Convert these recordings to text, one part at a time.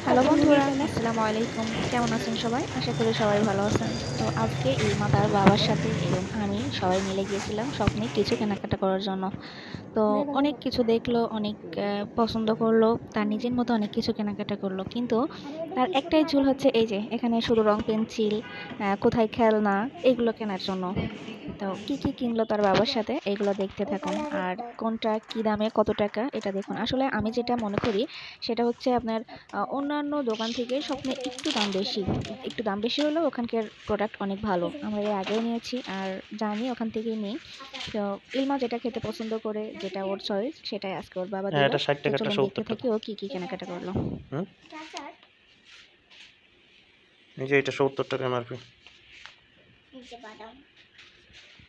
Hello বন্ধুরা, আসসালামু আলাইকুম। কেমন আছেন সবাই? আশা করি সবাই ভালো আছেন। তো আজকে ইলমা তার বাবার সাথে এবং আমি সবাই মিলে গিয়েছিলাম স্বপ্নে কিছু কেনাকাটা করার জন্য। তো অনেক কিছু দেখলো, অনেক পছন্দ করলো, তার নিজের মতো অনেক কিছু কেনাকাটা করলো। কিন্তু তার একটাই ভুল হচ্ছে এই যে এখানে শুধু রং পেন্সিল, কোথায় খেলনা এগুলো কেনার জন্য। তো কি কিনলো তার বাবার সাথে এগুলো দেখতে থাকুন। আর কোনটা কি দামে কত টাকা এটা দেখুন। আসলে আমি যেটা মনে করি সেটা হচ্ছে আপনার অন্যান্য দোকান থেকে স্বপ্নে একটু দাম বেশি হলেও ওখানকার প্রোডাক্ট অনেক ভালো। আমরা এর আগেও নিয়েছি আর জানি ওখান থেকেই নিই। তো ইলমা যেটা খেতে পছন্দ করে, যেটা ওর চয়েস সেটাই আজকে ওর বাবা হ্যাঁ, দিল। এটা ৬০ তো টাকা, এটা চলুন দেখতে ৭০ থাকি টাকা। ও কি কেনাকাটা করলো। হুম? এই যে এটা ৭০ টাকা এমআরপি।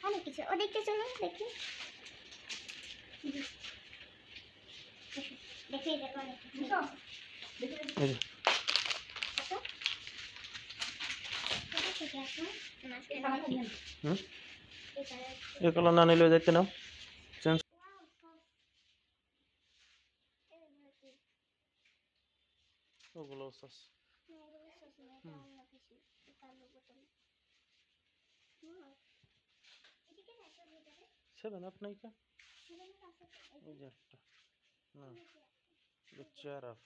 অনেক কিছু ও দেখতে চলুন দেখি দেখে দেখো অনেক কিছু এই যে এটা ঠিক আছে মাঝখানে হুম? এটা এই কালার না নিলে দেখতে নাও। চেঞ্জ ওগুলো সস। হুম। সেভেন আপ নাই কা? ওই যে একটা। না, চেয়ার আপ,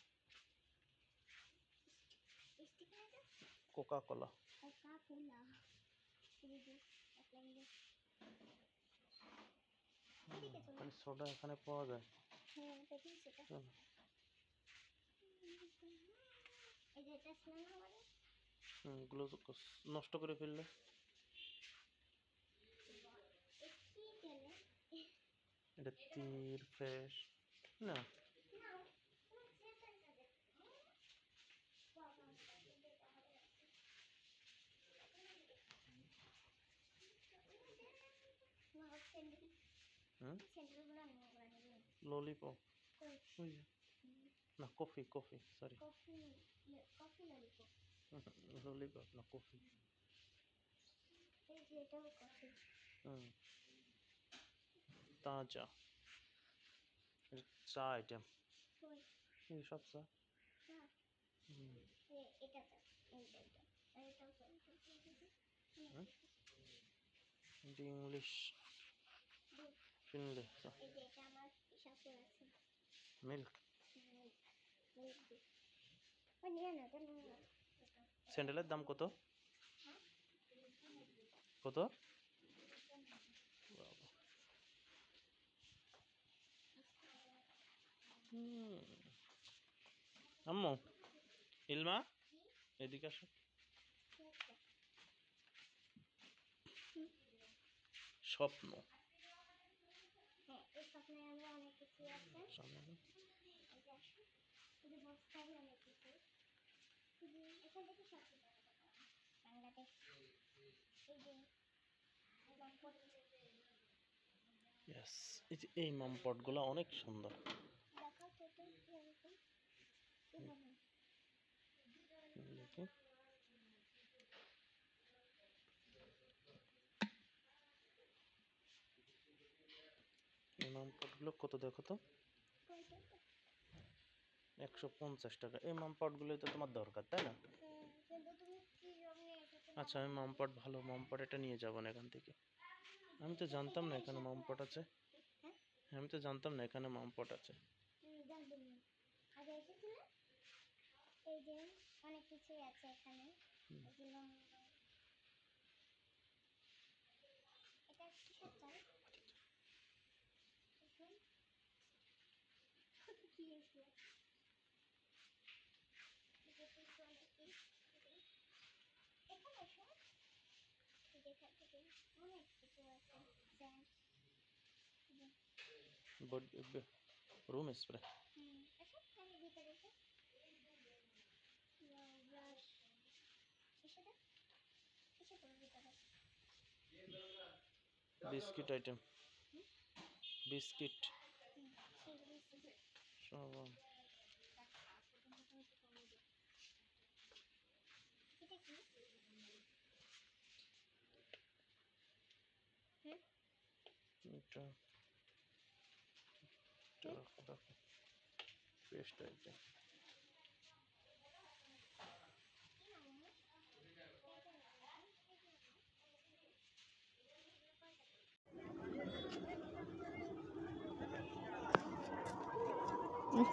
কোকা কোলা। মানে সোডা এখানে পাওয়া যায়। চলো। গুলো নষ্ট করে ফেললে। এটা তীর ফ্রেশ না। হুম? ললিপপ। ওই যে। না, কফি কফি সরি। ললিপপ না, কফি। হুম। তাজা। এটা চা আইটেম। এই সব চা। হুম। হুম? এটা ইংলিশ ফিনলে চা। মিল্ক। স্যান্ডেলের দাম কত? কত? বাবা। আম্মু, ইলমা এদিকে আসো। স্বপ্ন সামনে নাও। ইয়েস, এই যে এই মামপটগুলো অনেক সুন্দর। দেখি এই মামপটগুলো কত দেখো তো। ১৫০ টাকা। এই মামপটগুলোই তো তোমার দরকার, তাই না? আচ্ছা, আমি মামপট ভালো মামপট এটা নিয়ে যাবো না এখান থেকে। আমি তো জানতাম না এখানে মামপট আছে। আমি তো জানতাম না এখানে মামপট আছে। অনেক কিছুই আছে এখানে। এটা কিসের চাল? কি এসে এখানে এসো যেখান থেকে অনেক কিছু আছে রুম স্প্রে। এসো আমি ভিতরে এসো ব্রাশ এসে দেখ এসে করো ভিতরে বিস্কিট আইটেম। বিস্কিট সাবান। এটা কি এটা রাখো রাখো। Paste item. উম,